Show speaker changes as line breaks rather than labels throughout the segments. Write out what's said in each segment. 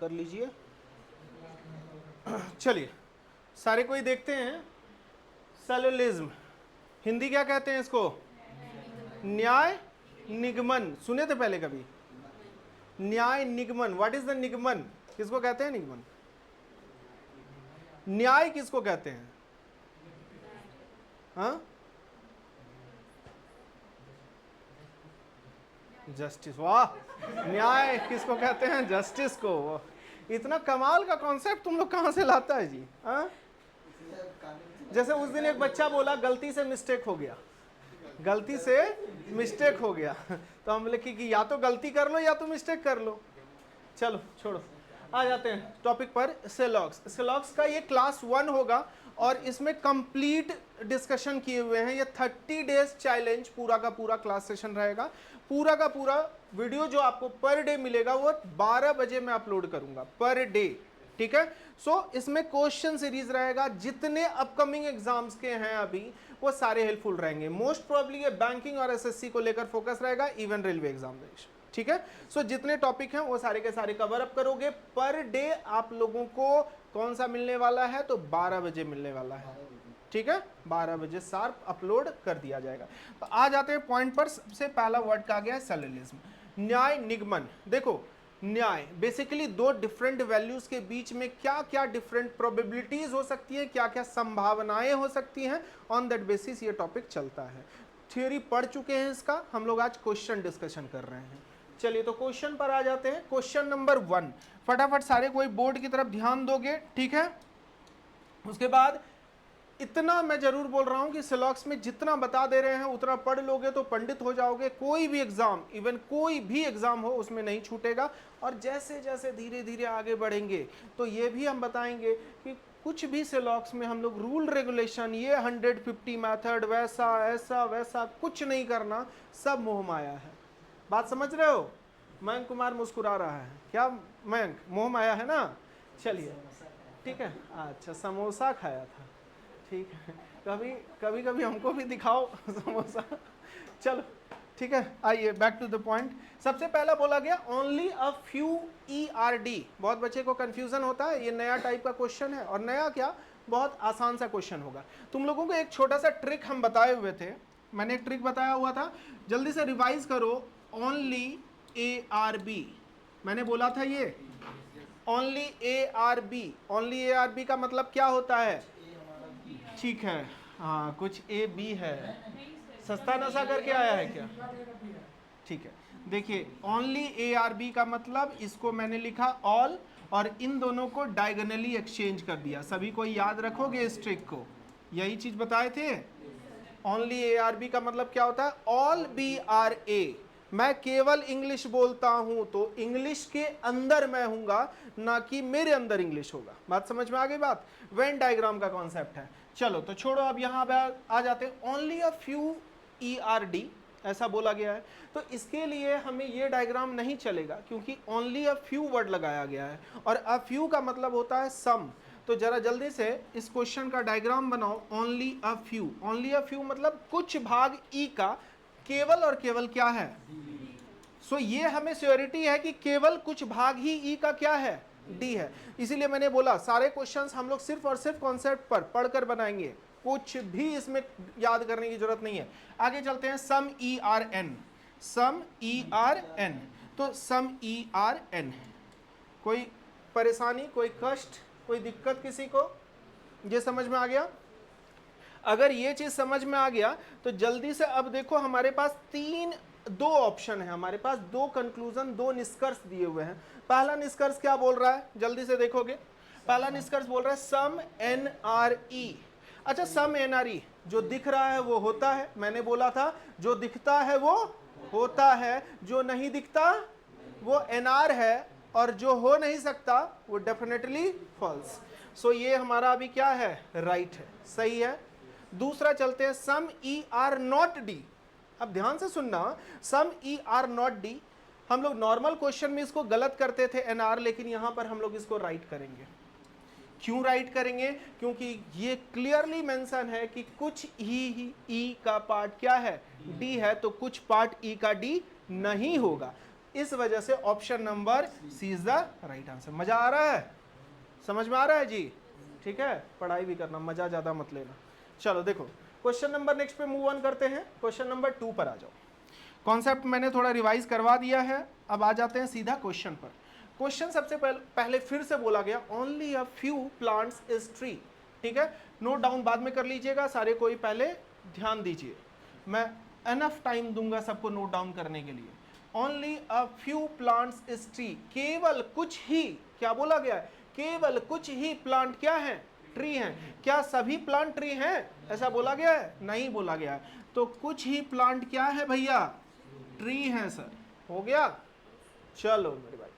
कर लीजिए। चलिए, सारे कोई देखते हैं। सेलुलिज्म, हिंदी क्या कहते हैं इसको? न्याय निगमन। सुने थे पहले कभी? न्याय निगमन। व्हाट इज द निगमन? किसको कहते हैं निगमन? न्याय किसको कहते हैं? हाँ, जस्टिस। वाह, न्याय किसको कहते हैं? जस्टिस को। इतना कमाल का कॉन्सेप्ट तुम लोग कहां से लाता है जी? हाँ, जैसे उस दिन एक बच्चा बोला गलती से मिस्टेक हो गया, गलती से मिस्टेक हो गया, तो हम बोले कि या तो गलती कर लो या तो मिस्टेक कर लो। चलो छोड़ो, आ जाते हैं टॉपिक पर। सेलॉक्स, सेलॉक्स का ये क्लास 1 होगा और इसमें कंप्लीट डिस्कशन किए हुए हैं। ये 30 डेज चैलेंज पूरा का पूरा क्लास सेशन रहेगा। पूरा का पूरा वीडियो जो आपको पर डे मिलेगा वो 12 बजे मैं अपलोड करूंगा पर डे, ठीक है। सो इसमें क्वेश्चन सीरीज रहेगा, जितने अपकमिंग एग्जाम्स के हैं अभी वो सारे हेल्पफुल रहेंगे। मोस्ट प्रोबेबली ये बैंकिंग और एसएससी को लेकर फोकस रहेगा, इवन रेलवे एग्जामिनेशन, ठीक है। सो जितने टॉपिक हैं वो सारे के सारे कवर अप करोगे। पर डे आप लोगों को कौन सा मिलने वाला है? तो 12 बजे मिलने वाला है, ठीक है। 12 बजे शार्प अपलोड कर दिया जाएगा। तो आ जाते हैं पॉइंट पर। सबसे पहला वर्ड का आ गया है सेलुलिज्म, न्याय निगमन। देखो, न्याय बेसिकली दो डिफरेंट वैल्यूज के बीच में क्या क्या डिफरेंट प्रोबेबिलिटीज हो सकती है, क्या क्या संभावनाएं हो सकती हैं, ऑन दैट बेसिस ये टॉपिक चलता है। थ्योरी पढ़ चुके हैं इसका, हम लोग आज क्वेश्चन डिस्कशन कर रहे हैं। चलिए तो क्वेश्चन पर आ जाते हैं। क्वेश्चन नंबर 1, फटाफट सारे कोई बोर्ड की तरफ ध्यान दोगे, ठीक है। उसके बाद इतना मैं जरूर बोल रहा हूं कि सिलॉक्स में जितना बता दे रहे हैं उतना पढ़ लोगे तो पंडित हो जाओगे। कोई भी एग्जाम, इवन कोई भी एग्जाम हो, उसमें नहीं छूटेगा। और जैसे जैसे धीरे धीरे आगे बढ़ेंगे तो ये भी हम बताएंगे कि कुछ भी सिलॉक्स में हम लोग रूल रेगुलेशन, ये 150 मेथड, वैसा ऐसा वैसा कुछ नहीं करना, सब मोह माया है। बात समझ रहे हो? मयंक कुमार मुस्कुरा रहा है, क्या मयंक? मोह माया है ना? चलिए ठीक है। अच्छा, समोसा खाया था, ठीक है। कभी कभी कभी हमको भी दिखाओ समोसा। चलो ठीक है, आइए बैक टू द पॉइंट। सबसे पहला बोला गया ओनली अ फ्यू ERD। बहुत बच्चे को कंफ्यूजन होता है, ये नया टाइप का क्वेश्चन है। और नया क्या, बहुत आसान सा क्वेश्चन होगा। तुम लोगों को एक छोटा सा ट्रिक हम बताए हुए थे, मैंने एक ट्रिक बताया हुआ था, जल्दी से रिवाइज करो। ओनली ARB, मैंने बोला था ये ओनली ARB। ओनली ARB का मतलब क्या होता है? ठीक है, हाँ कुछ AB है, सस्ता नशा करके आया है क्या? ठीक है, देखिए ओनली ARB का मतलब, इसको मैंने लिखा ऑल और इन दोनों को डायगोनली एक्सचेंज कर दिया। सभी को याद रखोगे इस ट्रिक को, यही चीज बताए थे। ओनली ARB का मतलब क्या होता है? All BRA। मैं केवल इंग्लिश बोलता हूं तो इंग्लिश के अंदर मैं हूंगा, ना कि मेरे अंदर इंग्लिश होगा। बात समझ में आ गई? बात वेन डायग्राम का कॉन्सेप्ट है। चलो तो छोड़ो, अब यहां आ जाते हैं। ओनली अ फ्यू ERD ऐसा बोला गया है, तो इसके लिए हमें ये डायग्राम नहीं चलेगा, क्योंकि ओनली अ फ्यू वर्ड लगाया गया है और अ फ्यू का मतलब होता है सम। तो जरा जल्दी से इस क्वेश्चन का डायग्राम बनाओ। Only a few, only a few मतलब कुछ भाग ई का, केवल और केवल क्या है? सो ये हमें श्योरिटी है कि केवल कुछ भाग ही ई का क्या है? डी है। इसीलिए मैंने बोला सारे क्वेश्चंस हम लोग सिर्फ और सिर्फ कॉन्सेप्ट पर पढ़कर बनाएंगे, कुछ भी इसमें याद करने की जरूरत नहीं है। आगे चलते हैं। सम ERN, सम ERN। तो सम ERN, कोई परेशानी, कोई कष्ट, कोई दिक्कत किसी को? ये समझ में आ गया? अगर ये चीज समझ में आ गया तो जल्दी से अब देखो, हमारे पास दो ऑप्शन है, हमारे पास दो कंक्लूजन, दो निष्कर्ष दिए हुए हैं। पहला निष्कर्ष क्या बोल रहा है, जल्दी से देखोगे। पहला निष्कर्ष बोल रहा है सम NRE। अच्छा, सम NRE, जो दिख रहा है वो होता है, मैंने बोला था जो दिखता है वो होता है, जो नहीं दिखता वो NR है, और जो हो नहीं सकता वो डेफिनेटली फॉल्स। सो ये हमारा अभी क्या है? राइट है, सही है। दूसरा चलते हैं, सम ER�not D। अब ध्यान से सुनना, सम ER�not D, हम लोग नॉर्मल क्वेश्चन में इसको गलत करते थे NR, लेकिन यहां पर हम लोग इसको राइट करेंगे। क्यों राइट करेंगे? क्योंकि ये क्लियरली मेंशन है कि कुछ ही E का पार्ट क्या है? D है, तो कुछ पार्ट E का D नहीं होगा। इस वजह से option number C is the right answer. मजा आ रहा है, समझ में आ रहा है जी? ठीक है, पढ़ाई भी करना, मजा ज्यादा मत लेना। चलो देखो क्वेश्चन नंबर नेक्स्ट पे मूव ऑन करते हैं। क्वेश्चन नंबर 2 पर आ जाओ। कॉन्सेप्ट मैंने थोड़ा रिवाइज करवा दिया है, अब आ जाते हैं सीधा क्वेश्चन पर। क्वेश्चन सबसे पहले फिर से बोला गया, only a few plants is tree. ठीक है, नोट डाउन बाद में कर लीजिएगा सारे, कोई पहले ध्यान दीजिए, मैं एनफ टाइम दूंगा सबको नोट डाउन करने के लिए। Only a few plants is tree, केवल कुछ ही, क्या बोला गया है? केवल कुछ ही प्लांट क्या है? ट्री हैं। क्या सभी प्लांट ट्री हैं? ऐसा बोला गया है? नहीं बोला गया है। तो कुछ ही प्लांट क्या है भैया? ट्री हैं सर। हो गया? चलो मेरे भाई,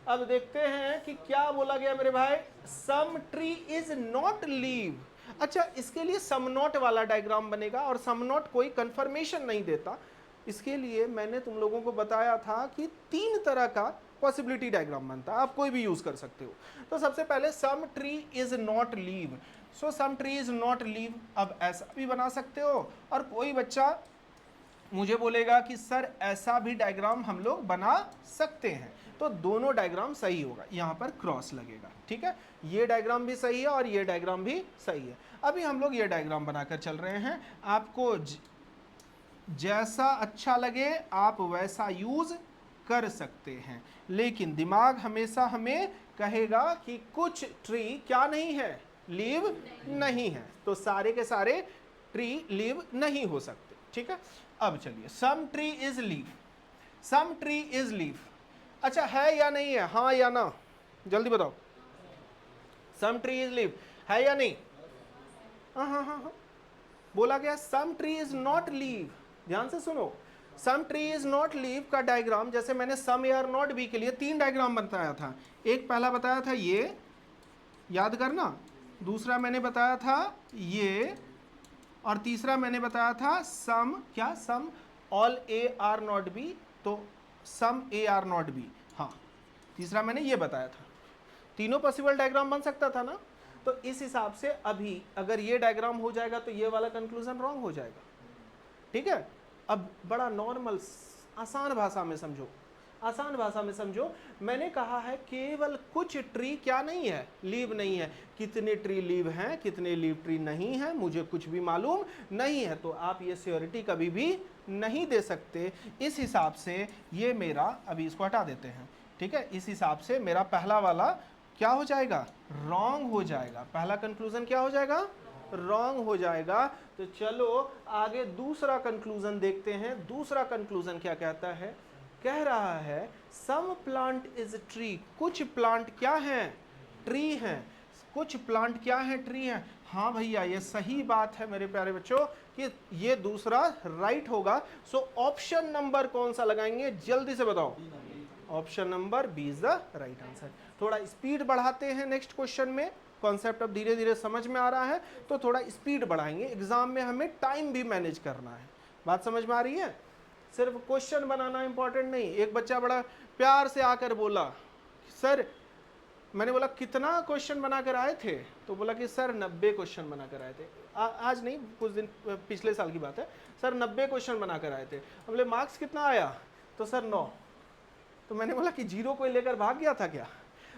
अब देखते हैं कि क्या बोला गया मेरे भाई। सम ट्री इज नॉट लीव। अच्छा, इसके लिए सम नॉट वाला डायग्राम बनेगा, और सम नॉट कोई कंफर्मेशन नहीं देता। इसके लिए मैंने तुम लोगों को बताया था कि 3 तरह का पॉसिबिलिटी डायग्राम बनता है, आप कोई भी यूज कर सकते हो। तो सबसे पहले some tree is not leave, so some tree is not leave, अब ऐसा भी बना सकते हो। और कोई बच्चा मुझे बोलेगा कि सर ऐसा भी डायग्राम हम लोग बना सकते हैं, तो दोनों डायग्राम सही होगा, यहाँ पर क्रॉस लगेगा। ठीक है, ये डायग्राम भी सही है और ये डायग्राम भी सही है। अभी हम लोग ये डायग्राम बनाकर चल रहे हैं, आपको जैसा अच्छा लगे आप वैसा यूज कर सकते हैं, लेकिन दिमाग हमेशा हमें कहेगा कि कुछ ट्री क्या नहीं है? लीव नहीं है, तो सारे के सारे ट्री लीव नहीं हो सकते। ठीक है, अब चलिए, some tree is leave, some tree is leave, अच्छा है या नहीं है? हाँ या ना, जल्दी बताओ। सम ट्री इज लीव है या नहीं? हाँ हाँ हाँ हाँ, बोला गया सम ट्री इज नॉट लीव। ध्यान से सुनो, सम ट्री इज नॉट लीव का डायग्राम, जैसे मैंने सम ए आर नॉट बी के लिए 3 डायग्राम बताया था। एक पहला बताया था ये, याद करना, दूसरा मैंने बताया था ये, और तीसरा मैंने बताया था सम क्या? Some all A are not B, तो some A are not B. हाँ, तीसरा मैंने ये बताया था। तीनों पॉसिबल डायग्राम बन सकता था ना? तो इस हिसाब से अभी अगर ये डायग्राम हो जाएगा तो ये वाला कंक्लूजन रॉन्ग हो जाएगा। ठीक है, अब बड़ा नॉर्मल आसान भाषा में समझो, आसान भाषा में समझो। मैंने कहा है केवल कुछ ट्री क्या नहीं है? लीव नहीं है। कितने ट्री लीव हैं, कितने लीव ट्री नहीं है, मुझे कुछ भी मालूम नहीं है, तो आप ये श्योरिटी कभी भी नहीं दे सकते। इस हिसाब से ये मेरा, अभी इसको हटा देते हैं। ठीक है, इस हिसाब से मेरा पहला वाला क्या हो जाएगा? रॉन्ग हो जाएगा। पहला कंक्लूजन क्या हो जाएगा? रॉन्ग हो जाएगा। तो चलो आगे दूसरा कंक्लूजन देखते हैं। दूसरा कंक्लूजन क्या कहता है? कह रहा है सम प्लांट इज ट्री, कुछ प्लांट क्या हैं? ट्री हैं। कुछ प्लांट क्या है? ट्री हैं। हाँ भैया, ये सही बात है मेरे प्यारे बच्चों कि ये दूसरा राइट होगा। सो ऑप्शन नंबर कौन सा लगाएंगे? जल्दी से बताओ। Option number B is the right answer. थोड़ा स्पीड बढ़ाते हैं नेक्स्ट क्वेश्चन में, कॉन्सेप्ट अब धीरे धीरे समझ में आ रहा है, तो थोड़ा स्पीड बढ़ाएंगे। एग्जाम में हमें टाइम भी मैनेज करना है। बात समझ में आ रही है? सिर्फ क्वेश्चन बनाना इंपॉर्टेंट नहीं। एक बच्चा बड़ा प्यार से आकर बोला, सर, मैंने बोला कितना क्वेश्चन बनाकर आए थे? तो बोला कि सर 90 क्वेश्चन बनाकर आए थे। आज नहीं, कुछ दिन पिछले साल की बात है। सर 90 क्वेश्चन बनाकर आए थे। बोले मार्क्स कितना आया? तो सर 9। तो मैंने बोला कि 0 कोई लेकर भाग गया था क्या?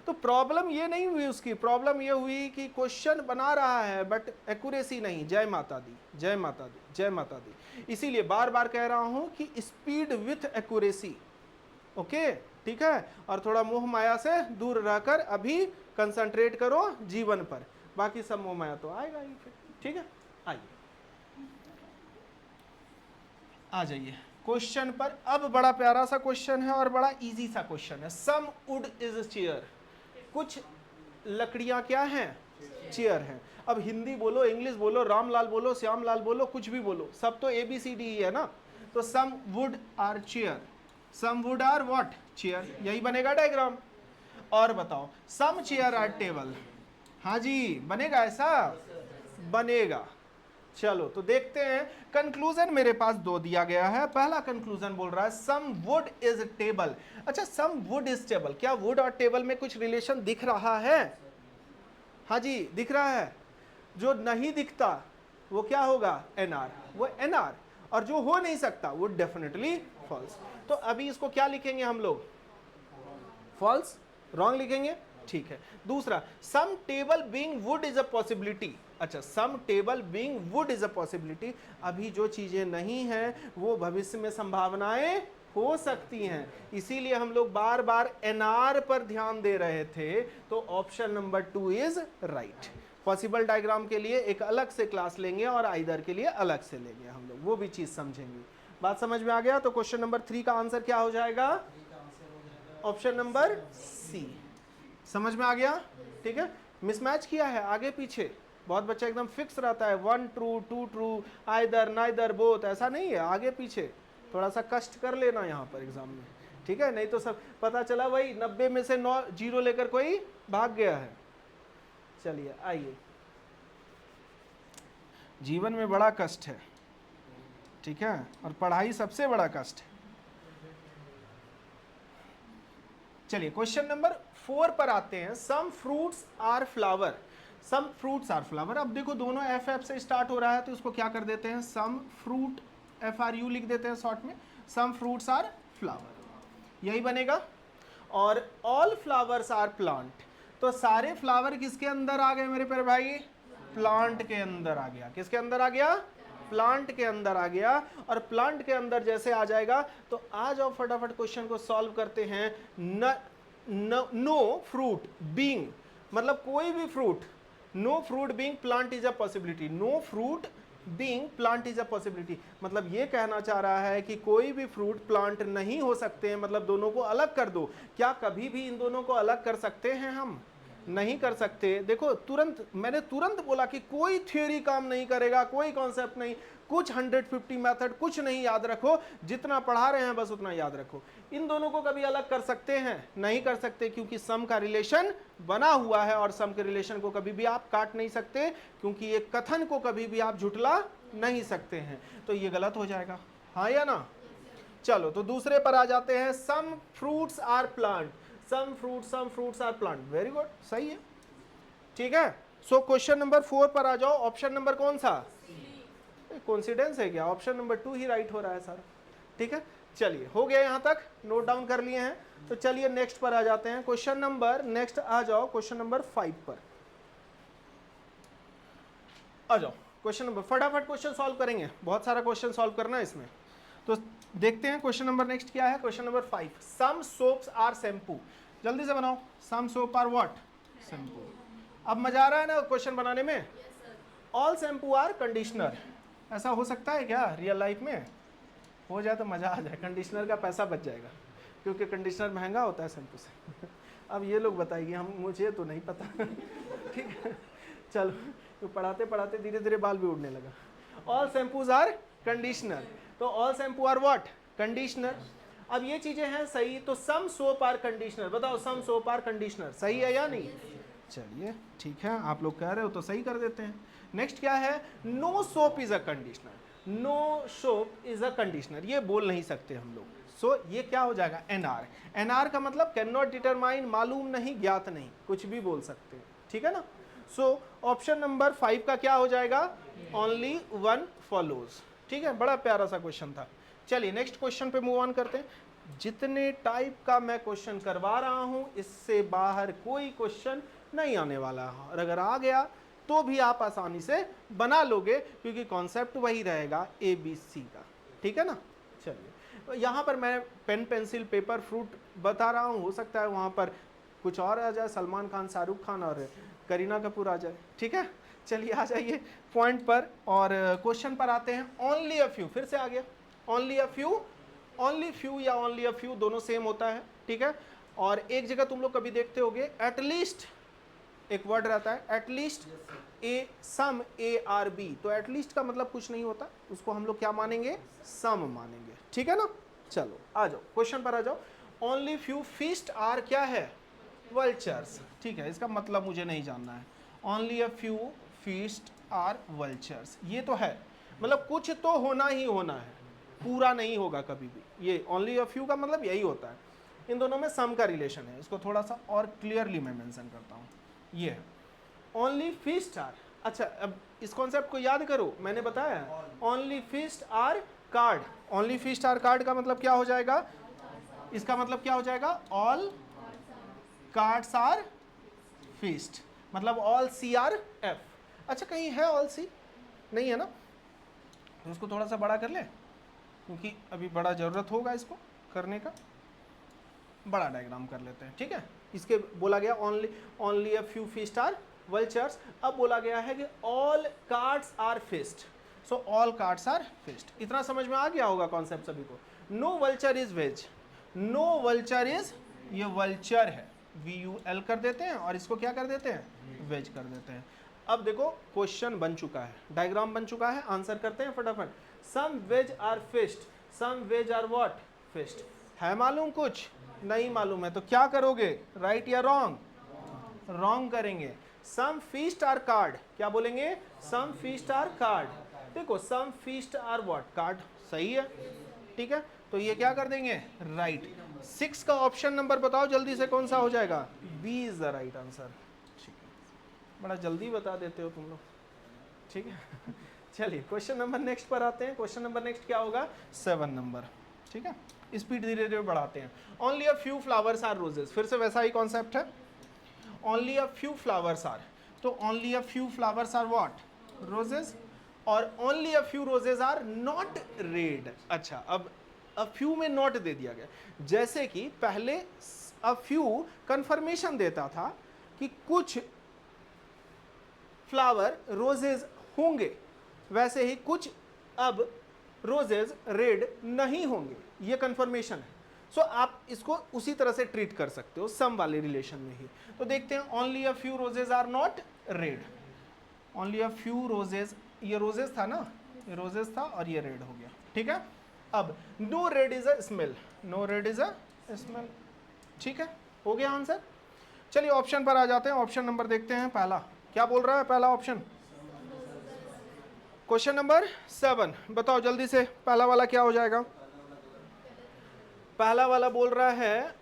तो प्रॉब्लम ये नहीं हुई उसकी, प्रॉब्लम ये हुई कि क्वेश्चन बना रहा है बट एक्यूरेसी नहीं। जय माता दी, जय माता दी, जय माता दी। इसीलिए बार बार कह रहा हूं कि स्पीड विथ एक्यूरेसी। ओके, ठीक है, और थोड़ा मोह माया से दूर रहकर अभी कंसंट्रेट करो जीवन पर, बाकी सब मोह माया तो आएगा ही फिर। ठीक है, आइए आ जाइए क्वेश्चन पर। अब बड़ा प्यारा सा क्वेश्चन है और बड़ा इजी सा क्वेश्चन है। सम वुड इज चेयर, कुछ लकड़ियां क्या हैं? चेयर हैं। अब हिंदी बोलो, इंग्लिश बोलो, रामलाल बोलो, श्यामलाल बोलो, कुछ भी बोलो, सब तो ABCD ही है ना। तो some wood are chair, some wood are what? Chair, यही बनेगा डायग्राम। और बताओ, सम चेयर आर टेबल। हाँ जी, बनेगा ऐसा? बनेगा। चलो तो देखते हैं। कंक्लूजन मेरे पास 2 दिया गया है। पहला कंक्लूजन बोल रहा है सम वुड इज टेबल। अच्छा, सम वुड इज टेबल, क्या वुड और टेबल में कुछ रिलेशन दिख रहा है? हाँ जी, दिख रहा है। जो नहीं दिखता वो क्या होगा? NR, वो NR। और जो हो नहीं सकता वो डेफिनेटली फॉल्स। तो अभी इसको क्या लिखेंगे हम लोग? फॉल्स, रॉन्ग लिखेंगे, ठीक है। दूसरा, some table being wood is a possibility. अच्छा, some table being wood is a possibility, अभी जो चीजें नहीं हैं वो भविष्य में संभावनाएं हो सकती हैं, इसीलिए हम लोग बार बार एनआर पर ध्यान दे रहे थे। तो option number 2 is right. Possible diagram के लिए एक अलग से क्लास लेंगे और आइदर के लिए अलग से लेंगे हम लोग, वो भी चीज समझेंगे। बात समझ में आ गया? तो क्वेश्चन नंबर 3 का आंसर क्या हो जाएगा? Option number C. समझ में आ गया? ठीक है, मिसमैच किया है आगे पीछे, बहुत बच्चा एकदम फिक्स रहता है 1 true 2 true, either neither both, ऐसा नहीं है, आगे पीछे थोड़ा सा कष्ट कर लेना यहाँ पर एग्जाम में, ठीक है? नहीं तो सब पता चला वही 90 में से 9 जीरो लेकर कोई भाग गया है। चलिए आइए, जीवन में बड़ा कष्ट है, ठीक है, और पढ़ाई सबसे बड़ा कष्ट है। चलिए क्वेश्चन नंबर 4 पर आते हैं। Some fruits are flower, some fruits are flower. अब देखो दोनों एफ एफ से स्टार्ट हो रहा है, तो इसको क्या कर देते हैं? सम फ्रूट, FRU लिख देते हैं शॉर्ट में, सम फ्रूट्स आर फ्लावर, यही बनेगा। और ऑल फ्लावर्स आर प्लांट, तो सारे फ्लावर किसके अंदर आ गए मेरे प्यारे भाई? प्लांट के अंदर आ गया। किसके अंदर आ गया? प्लांट के अंदर आ गया। और प्लांट के अंदर जैसे आ जाएगा तो आ जाओ फटाफट क्वेश्चन को सॉल्व करते हैं। नो फ्रूट बीइंग, मतलब कोई भी fruit, no fruit being plant is a possibility, no fruit being plant is a possibility, मतलब ये कहना चाह रहा है कि कोई भी फ्रूट प्लांट नहीं हो सकते हैं, मतलब दोनों को अलग कर दो। क्या कभी भी इन दोनों को अलग कर सकते हैं हम? नहीं कर सकते। देखो तुरंत मैंने तुरंत बोला कि कोई थ्योरी काम नहीं करेगा, कोई कॉन्सेप्ट नहीं, कुछ 150 मेथड कुछ नहीं याद रखो, जितना पढ़ा रहे हैं बस उतना याद रखो। इन दोनों को कभी अलग कर सकते हैं? नहीं कर सकते, क्योंकि सम का रिलेशन बना हुआ है और सम के रिलेशन को कभी भी आप काट नहीं सकते, क्योंकि ये कथन को कभी भी आप झुटला नहीं सकते हैं। तो ये गलत हो जाएगा, हाँ या ना? चलो तो दूसरे पर आ जाते हैं। Some fruits are plant, some fruits are plant, very good, सही है, ठीक है। सो क्वेश्चन नंबर 4 पर आ जाओ। ऑप्शन नंबर कौन सा? कोइंसिडेंस है क्या? ऑप्शन नंबर 2 ही राइट हो रहा है सारा, ठीक है। चलिए हो गया, यहां तक नोट डाउन कर लिए हैं। तो चलिए नेक्स्ट पर आ जाते हैं। क्वेश्चन नंबर नेक्स्ट आ जाओ, क्वेश्चन नंबर 5 पर आ जाओ। क्वेश्चन नंबर, फटाफट क्वेश्चन सॉल्व करेंगे, बहुत सारा क्वेश्चन सॉल्व करना है इसमें। तो देखते हैं क्वेश्चन नंबर नेक्स्ट क्या है। Question number 5, some soaps are shampoo, जल्दी से बनाओ। Some soap are what? Shampoo. अब मजा आ रहा है ना क्वेश्चन बनाने में? ऑल शैम्पू आर कंडीशनर, ऐसा हो सकता है क्या रियल लाइफ में? हो जाए तो मजा आ जाए, कंडीशनर का पैसा बच जाएगा, क्योंकि कंडीशनर महंगा होता है शैम्पू से। अब ये लोग बताइए, हम मुझे तो नहीं पता। ठीक है, चलो, तो पढ़ाते पढ़ाते धीरे धीरे बाल भी उड़ने लगा। ऑल शैम्पूज आर कंडीशनर, तो all shampoo are what? Conditioner. अब ये चीजें हैं सही, तो सम सोप आर कंडीशनर, बताओ सम सोप आर कंडीशनर सही है या नहीं? चलिए ठीक है, आप लोग कह रहे हो तो सही कर देते हैं। नेक्स्ट क्या है? No soap is a conditioner, no soap is a conditioner, ये बोल नहीं सकते हम लोग। सो ये क्या हो जाएगा? एनआर। एनआर का मतलब कैन नॉट डिटरमाइन, मालूम नहीं, ज्ञात नहीं, कुछ भी बोल सकते हैं, ठीक है ना। सो ऑप्शन नंबर 5 का क्या हो जाएगा? ओनली वन फॉलोज, ठीक है। बड़ा प्यारा सा क्वेश्चन था। चलिए नेक्स्ट क्वेश्चन पे मूव ऑन करते हैं। जितने टाइप का मैं क्वेश्चन करवा रहा हूं, इससे बाहर कोई क्वेश्चन नहीं आने वाला है, और अगर आ गया तो भी आप आसानी से बना लोगे, क्योंकि कॉन्सेप्ट वही रहेगा ABC का, ठीक है ना। चलिए यहाँ पर मैं पेन पेंसिल पेपर फ्रूट बता रहा हूँ, हो सकता है वहाँ पर कुछ और आ जाए, सलमान खान, शाहरुख खान और करीना कपूर आ जाए, ठीक है। चलिए आ जाइए पॉइंट पर और क्वेश्चन पर आते हैं। ओनली अ फ्यू, फिर से आ गया only a few, only few या ओनली अ फ्यू दोनों सेम होता है, ठीक है। और एक जगह तुम लोग कभी देखते होगे एटलीस्ट एक वर्ड रहता है, एटलीस्ट ए सम ARB, तो एटलीस्ट का मतलब कुछ नहीं होता, उसको हम लोग क्या मानेंगे? सम मानेंगे, ठीक है ना। चलो आ जाओ क्वेश्चन पर आ जाओ। ओनली फ्यू फीस्ट आर क्या है? वल्चर्स, ठीक है, इसका मतलब मुझे नहीं जानना है। Only a few feast are vultures, ये तो है, मतलब कुछ तो होना ही होना है, पूरा नहीं होगा कभी भी। ये ओनली अ फ्यू का मतलब यही होता है। इन दोनों में सम का रिलेशन है, इसको थोड़ा सा और क्लियरली मैं मेंशन करता हूँ। ये है ओनली फीस्ट आर, अच्छा अब इस कॉन्सेप्ट को याद करो, मैंने बताया only feast are card, only fished are card का मतलब क्या हो जाएगा, इसका मतलब क्या हो जाएगा, ऑल कार्ड्स आर फिश्ड, मतलब ऑल सी आर एफ। अच्छा कहीं है ऑल सी, नहीं है ना, तो उसको थोड़ा सा बड़ा कर ले, क्योंकि अभी बड़ा ज़रूरत होगा इसको करने का, बड़ा डायग्राम कर लेते हैं, ठीक है। इसके बोला गया only a few fished are vultures, अब बोला गया है कि all cards are fished, so all cards are fished. इतना समझ में आ गया होगा कॉन्सेप्ट सभी को। No vulture is veg, no vulture is, ये वल्चर है, VUL कर देते हैं और इसको क्या कर देते हैं, वेज कर देते हैं। अब देखो क्वेश्चन बन चुका है, डायग्राम बन चुका है, आंसर करते हैं फटाफट। Some veg are fished, some veg are what, fished. है मालूम कुछ, नहीं मालूम है तो क्या करोगे, राइट या रॉन्ग, रॉन्ग करेंगे। सम फिश्ड आर कार्ड, क्या बोलेंगे, सम फिश्ड आर कार्ड। देखो सम फिश्ड आर व्हाट, कार्ड, सही है, ठीक है, तो ये क्या कर देंगे, राइट। 6 का ऑप्शन नंबर बताओ जल्दी से कौन सा हो जाएगा, B is the right answer. ठीक है, बड़ा जल्दी बता देते हो तुम लोग, ठीक है। चलिए क्वेश्चन नंबर नेक्स्ट पर आते हैं। क्वेश्चन नंबर नेक्स्ट क्या होगा, 7 नंबर, ठीक है, स्पीड धीरे धीरे बढ़ाते हैं। Only a few flowers are roses, फिर से वैसा ही कॉन्सेप्ट है, only a few flowers are, तो only a few flowers are what, roses, और only a few roses are not red. अच्छा अब अ फ्यू में नॉट दे दिया गया, जैसे कि पहले अ फ्यू कंफर्मेशन देता था कि कुछ फ्लावर रोजेज होंगे, वैसे ही कुछ अब रोजेज रेड नहीं होंगे, ये कंफर्मेशन है। सो आप इसको उसी तरह से ट्रीट कर सकते हो, सम वाले रिलेशन में ही। तो देखते हैं, only a few roses are not red, only a few roses, ये रोजेज था ना, ये रोजेज था और ये रेड हो गया, ठीक है। अब no red is a smell, no red is a smell, ठीक है, हो गया आंसर। चलिए ऑप्शन पर आ जाते हैं, ऑप्शन नंबर देखते हैं, पहला क्या बोल रहा है, पहला ऑप्शन, क्वेश्चन नंबर 7, बताओ जल्दी से, पहला वाला क्या हो जाएगा। पहला वाला बोल रहा है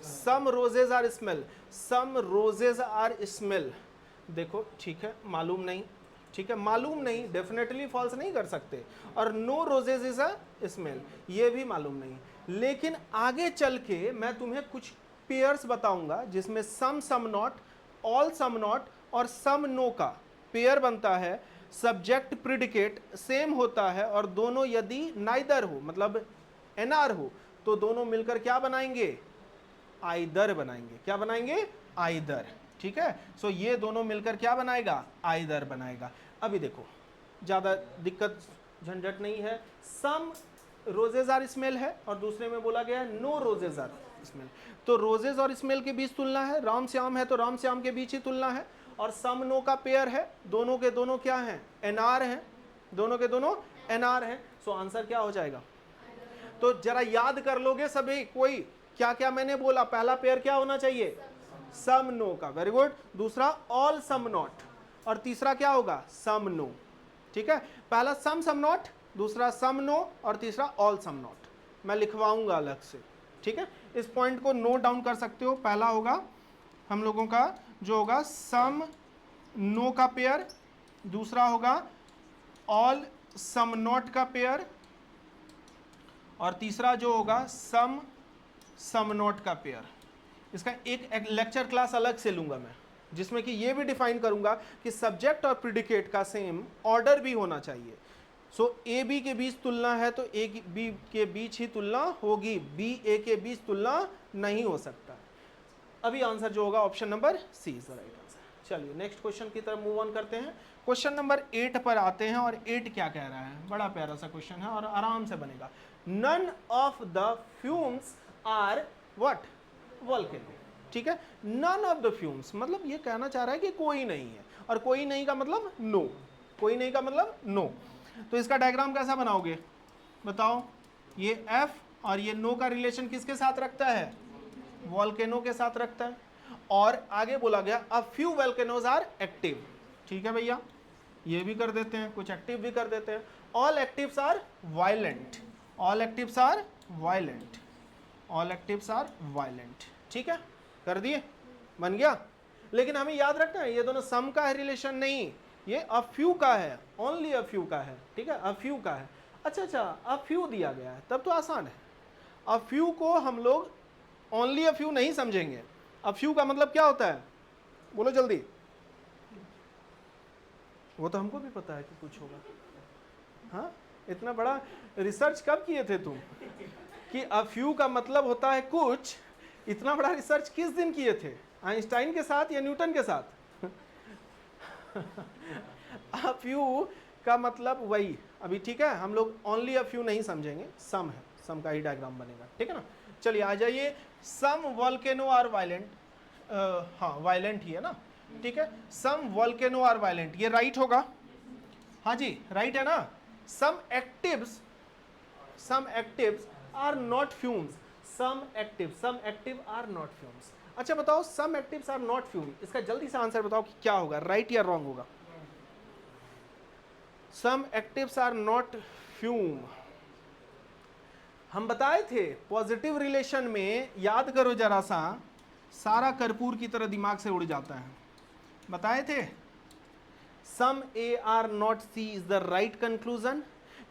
some roses are smell, some roses are smell. देखो ठीक है, मालूम नहीं, ठीक है, मालूम नहीं, डेफिनेटली फॉल्स नहीं कर सकते, और no roses is a smell, ये भी मालूम नहीं। लेकिन आगे चल के मैं तुम्हें कुछ पेयर्स बताऊंगा जिसमें some some not, all some not और सम नो का पेयर बनता है, सब्जेक्ट प्रिडिकेट सेम होता है, और दोनों यदि नाइदर हो मतलब NR हो तो दोनों मिलकर क्या बनाएंगे, आइदर बनाएंगे, क्या बनाएंगे, आइदर, ठीक है। सो ये दोनों मिलकर क्या बनाएगा, आइदर बनाएगा। अभी देखो ज़्यादा दिक्कत झंझट नहीं है, सम रोजेज आर स्मेल है और दूसरे में बोला गया है नो रोजेज आर स्मेल, तो रोजेज और स्मेल के बीच तुलना है, राम श्याम है तो राम श्याम के बीच ही तुलना है, और सम नो का पेयर है, दोनों के दोनों क्या हैं, NR हैं, दोनों के दोनों NR हैं। सो आंसर क्या हो जाएगा, तो जरा याद कर लोगे सभी, कोई क्या क्या मैंने बोला, पहला पेयर क्या होना चाहिए, सम नो का, वेरी गुड, दूसरा ऑल सम नॉट, और तीसरा क्या होगा, सम नो, ठीक है। पहला सम सम नॉट, दूसरा सम नो, और तीसरा ऑल सम नॉट, मैं लिखवाऊंगा अलग से, ठीक है। इस पॉइंट को नोट डाउन कर सकते हो। पहला होगा हम लोगों का जो होगा सम नो का पेयर, दूसरा होगा ऑल सम नॉट का पेयर, और तीसरा जो होगा सम सम नॉट का पेयर। इसका एक लेक्चर क्लास अलग से लूंगा मैं, जिसमें कि ये भी डिफाइन करूंगा कि सब्जेक्ट और प्रिडिकेट का सेम ऑर्डर भी होना चाहिए। सो ए बी के बीच तुलना है तो ए बी के बीच ही तुलना होगी, बी ए के बीच तुलना नहीं हो सकता। अभी आंसर जो होगा option number C is the right answer. चलिए नेक्स्ट क्वेश्चन की तरफ मूव ऑन करते हैं। क्वेश्चन नंबर 8 पर आते हैं, और 8 क्या कह रहा है, बड़ा प्यारा सा क्वेश्चन है और आराम से बनेगा। None of the fumes are what, volcano, ठीक है। नन ऑफ द फ्यूम्स मतलब ये कहना चाह रहा है कि कोई नहीं है, और कोई नहीं का मतलब नो, कोई नहीं का मतलब नो। तो इसका डायग्राम कैसा बनाओगे बताओ, ये F और ये नो का रिलेशन किसके साथ रखता है, वोल्केनो के साथ रखता है, और आगे बोला गया a few volcanoes are active, ठीक है भैया, ये भी कर देते हैं, कुछ एक्टिव भी कर देते हैं। All actives are violent, all actives are violent, all actives are violent, ठीक है, कर दिए, बन गया। लेकिन हमें याद रखना है ये दोनों सम का है रिलेशन नहीं, ये अ फ्यू का है, ओनली अ फ्यू का है, ठीक है, अ फ्यू का है। अच्छा, अ फ्यू दिया गया है तब तो आसान है। अ फ्यू को हम लोग ओनली अ फ्यू नहीं समझेंगे। अ फ्यू का मतलब क्या होता है, बोलो जल्दी। वो तो हमको भी पता है कि कुछ होगा। हाँ, इतना बड़ा रिसर्च कब किए थे तुम कि अ फ्यू का मतलब होता है कुछ? इतना बड़ा रिसर्च किस दिन किए थे, आइंस्टाइन के साथ या न्यूटन के साथ? अ फ्यू का मतलब वही, अभी ठीक है, हम लोग ओनली अ फ्यू नहीं समझेंगे, सम है, सम का ही डायग्राम बनेगा, ठीक है ना। चलिए आ जाइए, सम वोल्केनो आर वायलेंट, हाँ वायलेंट ही है ना, ठीक है। सम वोल्केनो आर वायलेंट, ये राइट होगा, हाँ जी राइट है ना। Some actives are not fumes, some active are not fumes. अच्छा बताओ, some actives are not fume, इसका जल्दी से आंसर बताओ कि क्या होगा, राइट या रॉन्ग होगा? सम एक्टिव्स आर नॉट फ्यूम, हम बताए थे पॉजिटिव रिलेशन में, याद करो जरा सा, सारा कर्पूर की तरह दिमाग से उड़ जाता है, बताए थे। Some A are not C is the right conclusion,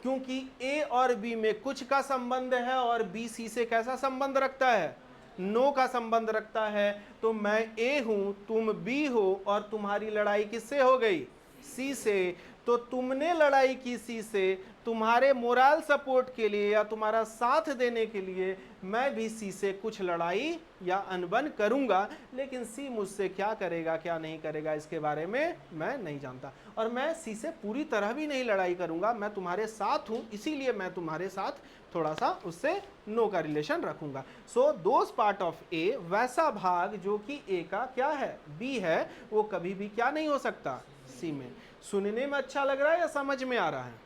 क्योंकि ए और बी में कुछ का संबंध है और बी सी से कैसा संबंध रखता है, नो का संबंध रखता है। तो मैं ए हूं, तुम बी हो, और तुम्हारी लड़ाई किससे हो गई, सी से। तो तुमने लड़ाई की सी से, तुम्हारे मोरल सपोर्ट के लिए या तुम्हारा साथ देने के लिए मैं भी सी से कुछ लड़ाई या अनबन करूंगा, लेकिन सी मुझसे क्या करेगा क्या नहीं करेगा इसके बारे में मैं नहीं जानता। और मैं सी से पूरी तरह भी नहीं लड़ाई करूंगा, मैं तुम्हारे साथ हूं, इसीलिए मैं तुम्हारे साथ थोड़ा सा उससे नो का रिलेशन रखूंगा। सो दोस पार्ट ऑफ ए, वैसा भाग जो कि ए का क्या है, बी है, वो कभी भी क्या नहीं हो सकता, सी में। सुनने में अच्छा लग रहा है या समझ में आ रहा है?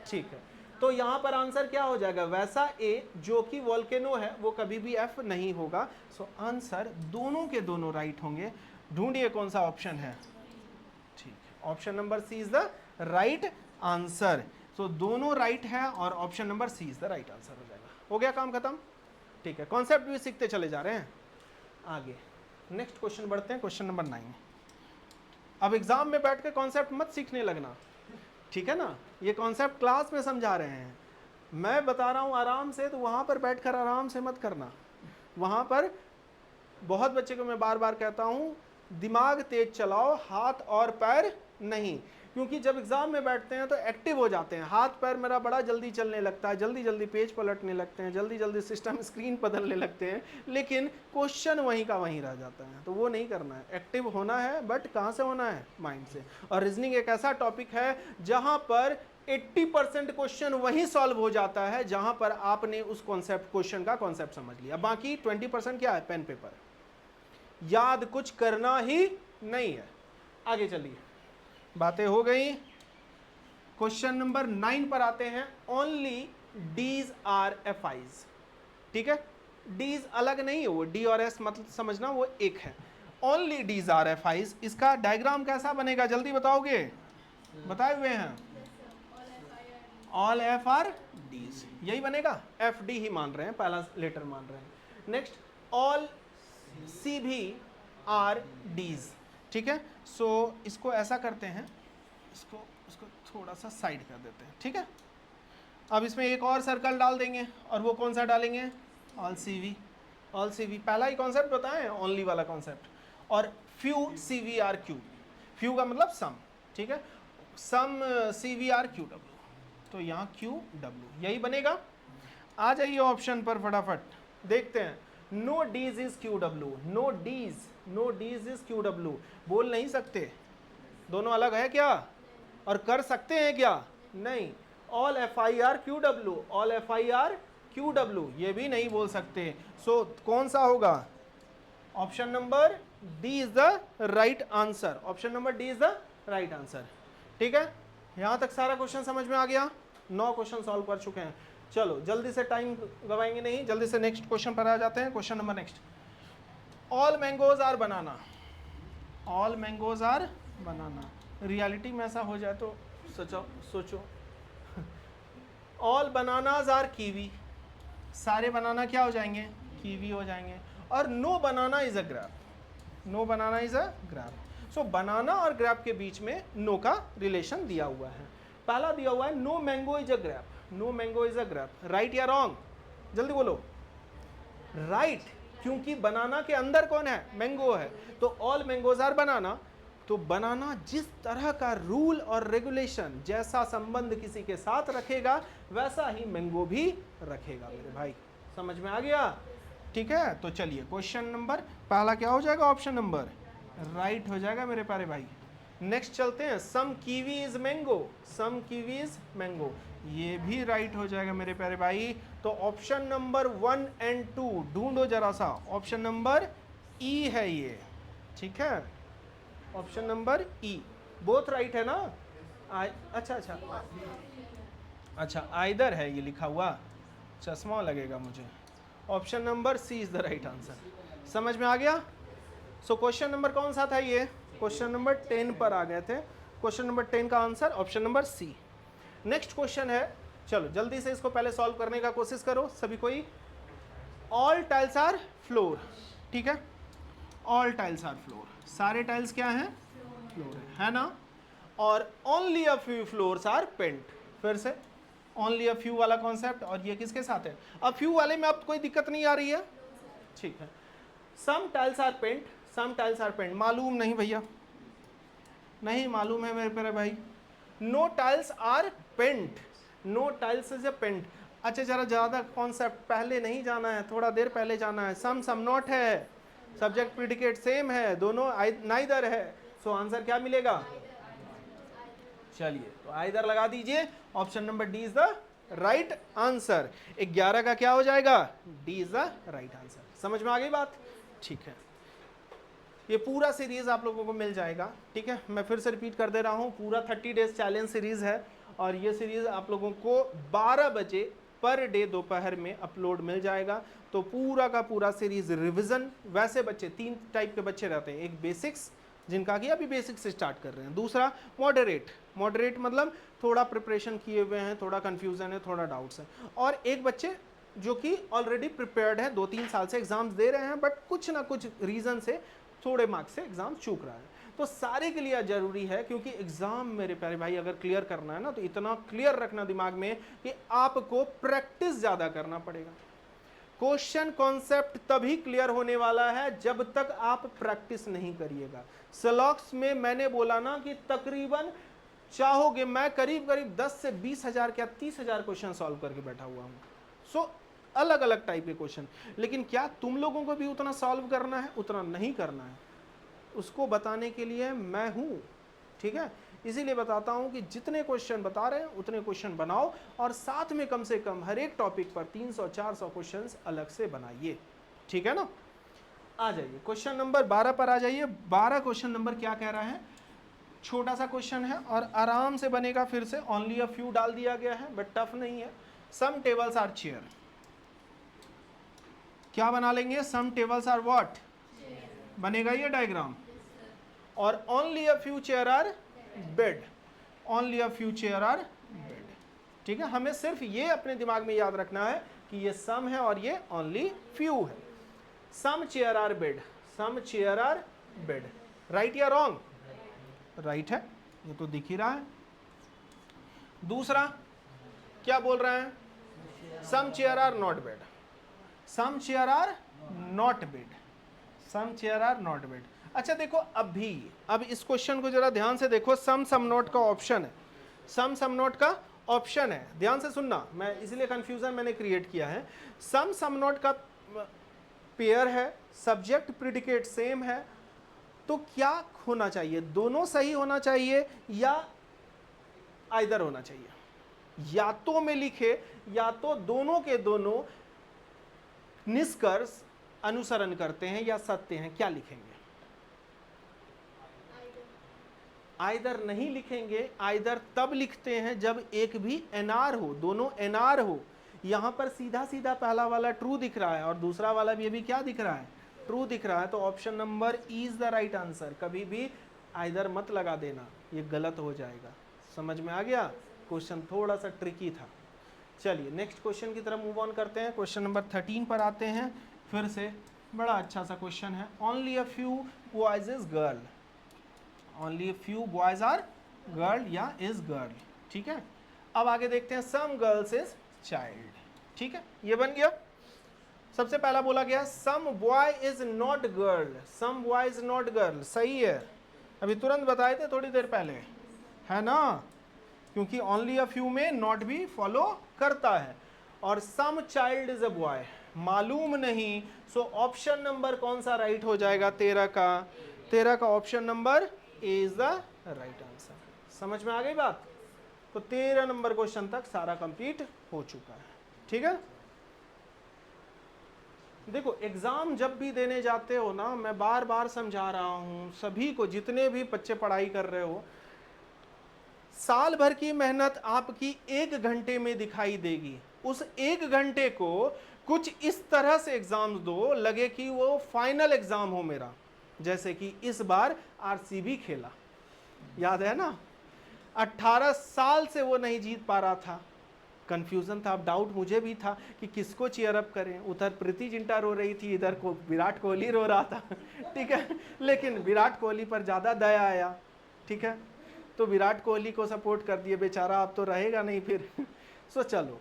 ठीक है, तो यहां पर आंसर क्या हो जाएगा, वैसा ए जो कि वोल्केनो है वो कभी भी एफ नहीं होगा। सो आंसर दोनों के दोनों राइट होंगे। ढूंढिए कौन सा ऑप्शन है, ठीक है, option number C is the right answer. So दोनों राइट है और option number C is the right answer हो जाएगा। हो गया काम खत्म, ठीक है। कॉन्सेप्ट भी सीखते चले जा रहे हैं आगे। नेक्स्ट क्वेश्चन बढ़ते हैं, क्वेश्चन नंबर 9। अब एग्जाम में बैठ के कॉन्सेप्ट मत सीखने लगना, ठीक है ना। ये कॉन्सेप्ट क्लास में समझा रहे हैं, मैं बता रहा हूं आराम से, तो वहां पर बैठकर आराम से मत करना। वहां पर बहुत बच्चे को मैं बार बार कहता हूं, दिमाग तेज चलाओ, हाथ और पैर नहीं। क्योंकि जब एग्जाम में बैठते हैं तो एक्टिव हो जाते हैं, हाथ पैर मेरा बड़ा जल्दी चलने लगता है, जल्दी जल्दी पेज पलटने लगते हैं, जल्दी जल्दी सिस्टम स्क्रीन बदलने लगते हैं, लेकिन क्वेश्चन वहीं का वहीं रह जाता है। तो वो नहीं करना है, एक्टिव होना है, बट कहाँ से होना है, माइंड से। और रीजनिंग एक ऐसा टॉपिक है जहां पर 80% क्वेश्चन वहीं सॉल्व हो जाता है जहां पर आपने उस कॉन्सेप्ट, क्वेश्चन का कॉन्सेप्ट समझ लिया। बाकी 20% क्या है, पेन पेपर, याद कुछ करना ही नहीं है। आगे चलिए, बातें हो गई। क्वेश्चन नंबर 9 पर आते हैं। Only these R F eyes, ठीक है, डीज अलग नहीं है, वो डी और एस मतलब समझना वो एक है। Only these R F eyes, इसका डायग्राम कैसा बनेगा जल्दी बताओगे, बताए हुए हैं, ऑल एफ आर डीज, यही बनेगा। एफ डी ही मान रहे हैं, पहला लेटर मान रहे हैं। नेक्स्ट, ऑल सी भी आर डीज, ठीक है। सो इसको ऐसा करते हैं, इसको थोड़ा सा साइड कर देते हैं, ठीक है। अब इसमें एक और सर्कल डाल देंगे, और वो कौन सा डालेंगे, all C V. All C V पहला ही कॉन्सेप्ट बताएं, ओनली वाला कॉन्सेप्ट। और few C V are Q, few का मतलब सम, ठीक है, some C V are Q W, तो यहाँ क्यू डब्ल्यू यही बनेगा। आ जाइए ऑप्शन पर फटाफट देखते हैं। No Ds is Q W, no Ds is Q W, बोल नहीं सकते, दोनों अलग है क्या, और कर सकते हैं क्या, नहीं। All F I R Q W, all F I R Q W, ये भी नहीं बोल सकते। सो कौन सा होगा, option number D is the right answer, option number D is the right answer, ठीक है। यहां तक सारा क्वेश्चन समझ में आ गया, 9 क्वेश्चन सॉल्व कर चुके हैं। चलो जल्दी से, टाइम गवाएंगे नहीं, जल्दी से नेक्स्ट क्वेश्चन पर आ जाते हैं। Question number next, all mangoes are banana, all mangoes are banana, reality में ऐसा हो जाए तो सोचो। ऑल बनानाज आर कीवी, सारे बनाना क्या हो जाएंगे, कीवी हो जाएंगे। और no banana is a grape, no banana is a grape. So banana और ग्रैप के बीच में नो का रिलेशन दिया हुआ है, पहला दिया हुआ है no mango is a grape, no mango is a grape, right या रॉन्ग? जल्दी बोलो। राइट, क्योंकि बनाना के अंदर कौन है? मैंगो है, तो ऑल मैंगोज आर बनाना। तो बनाना जिस तरह का रूल और रेगुलेशन, जैसा संबंध किसी के साथ रखेगा वैसा ही मैंगो भी रखेगा मेरे भाई। समझ में आ गया? ठीक है, तो चलिए क्वेश्चन नंबर पहला क्या हो जाएगा? ऑप्शन नंबर राइट हो जाएगा मेरे प्यारे भाई। नेक्स्ट चलते हैं, some kiwi is mango, some kiwi is mango, ये भी राइट हो जाएगा मेरे प्यारे भाई। तो ऑप्शन नंबर 1 एंड 2 ढूंढो जरा सा, ऑप्शन नंबर ई है ये, ठीक है, ऑप्शन नंबर ई, बोथ राइट है ना? अच्छा अच्छा अच्छा, आइदर है ये लिखा हुआ, चश्मा लगेगा मुझे। Option number C is the right answer. समझ में आ गया? सो क्वेश्चन नंबर कौन सा था ये? क्वेश्चन नंबर 10 पर आ गए थे। क्वेश्चन नंबर 10 का answer option number C. Next question है, चलो जल्दी से इसको पहले सॉल्व करने का कोशिश करो सभी कोई। ऑल टाइल्स आर फ्लोर, ठीक है, ऑल टाइल्स आर फ्लोर, सारे टाइल्स क्या हैं? फ्लोर है ना? और only a few floors are paint, फिर से ओनली अ फ्यू वाला कॉन्सेप्ट, और ये किसके साथ है? अब फ्यू वाले में अब कोई दिक्कत नहीं आ रही है, ठीक है। Some tiles are paint, some tiles are paint, मालूम नहीं भैया, नहीं मालूम है मेरे प्यारे भाई। No tiles are paint, no tiles is a paint. अच्छा जरा ज़्यादा कॉन्सेप्ट पहले नहीं जाना है, थोड़ा देर पहले जाना है। सम नॉट है, सब्जेक्ट प्रिडिकेट सेम है, दोनों नाइदर है, सो आंसर क्या मिलेगा? चलिए तो आइदर लगा दीजिए, option number D is the right answer. 11 का क्या हो जाएगा? D is the right answer. समझ में आ गई बात? ठीक है, ये पूरा सीरीज आप लोगों को मिल जाएगा, ठीक है। मैं फिर से रिपीट कर दे रहा हूँ, पूरा 30 डेज चैलेंज सीरीज है, और ये सीरीज आप लोगों को 12 बजे पर डे दोपहर में अपलोड मिल जाएगा। तो पूरा का पूरा सीरीज रिवीजन, वैसे बच्चे 3 टाइप के बच्चे रहते हैं, एक बेसिक्स जिनका कि अभी बेसिक से स्टार्ट कर रहे हैं, दूसरा मॉडरेट, मॉडरेट मतलब थोड़ा प्रिपरेशन किए हुए हैं, थोड़ा कंफ्यूजन है, थोड़ा डाउट्स है, और एक बच्चे जो कि ऑलरेडी प्रिपेयर्ड है, 2-3 साल से एग्जाम्स दे रहे हैं, बट कुछ ना कुछ रीजन से थोड़े मार्क्स से एग्जाम चूक रहा है। तो सारे के लिए जरूरी है, क्योंकि एग्जाम मेरे प्यारे भाई अगर क्लियर करना है ना, तो इतना क्लियर रखना दिमाग में कि आपको प्रैक्टिस ज्यादा करना पड़ेगा। क्वेश्चन कॉन्सेप्ट तभी क्लियर होने वाला है जब तक आप प्रैक्टिस नहीं करिएगा। सलॉक्स में मैंने बोला ना कि तकरीबन चाहोगे, मैं करीब करीब 10 से 20 हजार क्या 30 हजार क्वेश्चन सॉल्व करके बैठा हुआ हूं। सो अलग अलग टाइप के क्वेश्चन, लेकिन क्या तुम लोगों को भी उतना सॉल्व करना है? उतना नहीं करना है, उसको बताने के लिए मैं हूं, ठीक है। इसीलिए बताता हूं कि जितने क्वेश्चन बता रहे हैं उतने क्वेश्चन बनाओ, और साथ में कम से कम हर एक टॉपिक पर 300-400 क्वेश्चंस अलग से बनाइए, ठीक है ना। आ जाइए क्वेश्चन नंबर 12 पर आ जाइए। 12 क्वेश्चन नंबर क्या कह रहा है? छोटा सा क्वेश्चन है और आराम से बनेगा, फिर से ओनली अ फ्यू डाल दिया गया है, बट टफ नहीं है। सम टेबल्स आर चेयर, क्या बना लेंगे? Some tables are what? बनेगा ये डायग्राम। और only a few chair are bed, only a few chair are bed, ठीक है। हमें सिर्फ ये अपने दिमाग में याद रखना है कि ये सम है और ये ओनली फ्यू है। Some chair are bed, some chair are bed, right या रॉन्ग? राइट है, ये तो दिख ही रहा है। दूसरा क्या बोल रहे हैं? Some chair are not bed, some chair are not bed, some chair are not bed. अच्छा देखो, अब इस क्वेश्चन को जरा ध्यान से देखो, सम नॉट का ऑप्शन है, सम नॉट का ऑप्शन है, ध्यान से सुनना, मैं इसलिए कंफ्यूजन मैंने क्रिएट किया है। सम नॉट का पेयर है, सब्जेक्ट प्रिडिकेट सेम है, तो क्या होना चाहिए? दोनों सही होना चाहिए या आइदर होना चाहिए? या तो में लिखे, या तो दोनों के दोनों निष्कर्ष अनुसरण करते हैं या सत्य हैं, क्या लिखेंगे? आइदर नहीं लिखेंगे। आइदर तब लिखते हैं जब एक भी एनआर हो, दोनों एनआर हो। यहां पर सीधा सीधा पहला वाला ट्रू दिख रहा है और दूसरा वाला भी अभी क्या दिख रहा है? ट्रू दिख रहा है। तो option number E is the right answer. कभी भी आइदर मत लगा देना, ये गलत हो जाएगा। समझ में आ गया? क्वेश्चन थोड़ा सा ट्रिकी था। चलिए नेक्स्ट क्वेश्चन की तरफ मूव ऑन करते हैं। क्वेश्चन नंबर 13 पर आते हैं। फिर से बड़ा अच्छा सा क्वेश्चन है। Only a few boys is girl, only a few boys are girl या इज गर्ल, ठीक है, अब आगे देखते हैं सम गर्ल्स इज चाइल्ड। ठीक है, ये बन गया। सबसे पहला बोला गया some boy is not girl, some boy is not girl, सही है, अभी तुरंत बताए थे थोड़ी देर पहले, है ना, क्योंकि ओनली अ फ्यू में नॉट भी फॉलो करता है। और सम चाइल्ड इज अ बॉय मालूम नहीं, सो ऑप्शन नंबर कौन सा राइट हो जाएगा, 13 का option number A is the right answer. समझ में आ गई बात? तो 13 नंबर क्वेश्चन तक सारा कंप्लीट हो चुका है। ठीक है, देखो एग्जाम जब भी देने जाते हो ना, मैं बार बार समझा रहा हूं सभी को, जितने भी बच्चे पढ़ाई कर रहे हो, साल भर की मेहनत आपकी 1 घंटे में दिखाई देगी। उस 1 घंटे को कुछ इस तरह से एग्जाम दो, लगे कि वो फाइनल एग्जाम हो मेरा। जैसे कि इस बार आरसीबी खेला, याद है ना, 18 साल से वो नहीं जीत पा रहा था, कंफ्यूजन था, डाउट मुझे भी था कि किसको चीयर अप करें। उधर प्रीति जिंटा रो रही थी, इधर को विराट कोहली रो रहा था। ठीक है, लेकिन विराट कोहली पर ज़्यादा दया आया। ठीक है, तो विराट कोहली को सपोर्ट कर दिए, बेचारा अब तो रहेगा नहीं फिर। सो चलो,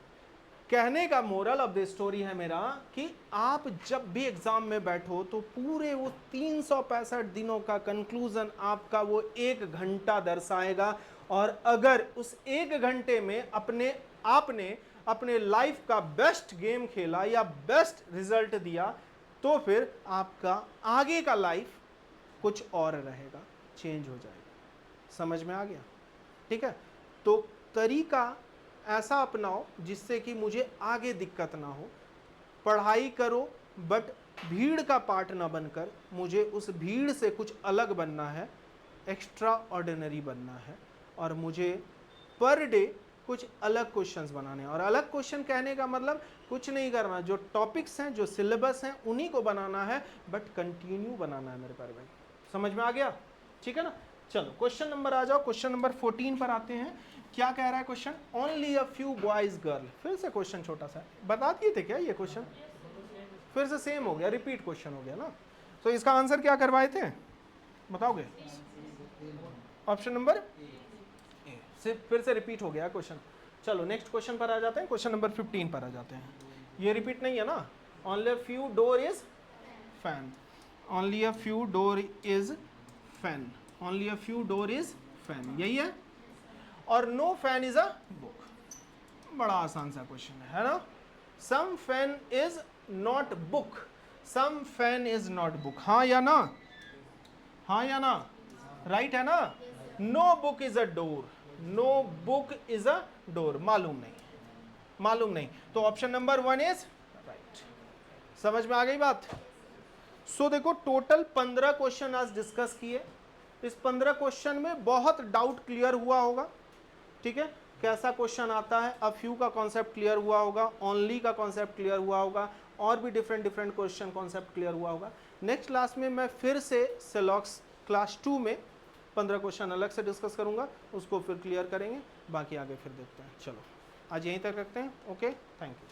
कहने का मोरल ऑफ द स्टोरी है मेरा कि आप जब भी एग्जाम में बैठो तो पूरे वो 365 दिनों का कंक्लूजन आपका वो 1 घंटा दर्शाएगा। और अगर उस 1 घंटे में आपने अपने लाइफ का बेस्ट गेम खेला या बेस्ट रिजल्ट दिया, तो फिर आपका आगे का लाइफ कुछ और रहेगा, चेंज हो जाएगा। समझ में आ गया? ठीक है, तो तरीका ऐसा अपनाओ जिससे कि मुझे आगे दिक्कत ना हो। पढ़ाई करो बट भीड़ का पार्ट ना बनकर, मुझे उस भीड़ से कुछ अलग बनना है, एक्स्ट्रा ऑर्डिनरी बनना है, और मुझे पर डे कुछ अलग क्वेश्चंस बनाने हैं। और अलग क्वेश्चन कहने का मतलब कुछ नहीं करना, जो टॉपिक्स हैं, जो सिलेबस हैं, उन्हीं को बनाना है, बट कंटिन्यू बनाना है मेरे प्यारे भाई। समझ में आ गया? ठीक है ना, चलो क्वेश्चन नंबर आ जाओ, क्वेश्चन नंबर 14 पर आते हैं। क्या कह रहा है question? Only a few boys girl. फिर से क्वेश्चन छोटा सा बता दिए थे क्या ये क्वेश्चन? फिर से सेम हो गया, रिपीट क्वेश्चन हो गया ना। तो इसका आंसर क्या करवाए थे, बताओगे? Option number A. फिर से रिपीट हो गया क्वेश्चन। चलो नेक्स्ट क्वेश्चन पर आ जाते हैं, क्वेश्चन नंबर 15 पर आ जाते हैं। ये रिपीट नहीं है ना। Only a few door is fan, only a few door is fan, only a few door is fan, यही है। और no fan is a book. बड़ा आसान सा क्वेश्चन है ना। Some fan is not book, some fan is not book, हाँ या ना? हाँ या ना? राइट है ना? No book is a door, no book is a door, मालूम नहीं, मालूम नहीं। तो ऑप्शन नंबर 1 इज राइट। समझ में आ गई बात? सो देखो टोटल 15 क्वेश्चन आज डिस्कस किए। इस 15 क्वेश्चन में बहुत डाउट क्लियर हुआ होगा। ठीक है, कैसा क्वेश्चन आता है, अ फ्यू का कॉन्सेप्ट क्लियर हुआ होगा, ओनली का कॉन्सेप्ट क्लियर हुआ होगा, और भी different different question concept clear हुआ होगा। नेक्स्ट क्लास में मैं फिर से सेलॉक्स क्लास 2 में 15 क्वेश्चन अलग से डिस्कस करूंगा, उसको फिर क्लियर करेंगे, बाकी आगे फिर देखते हैं। चलो आज यहीं तक रखते हैं। Okay, thank you.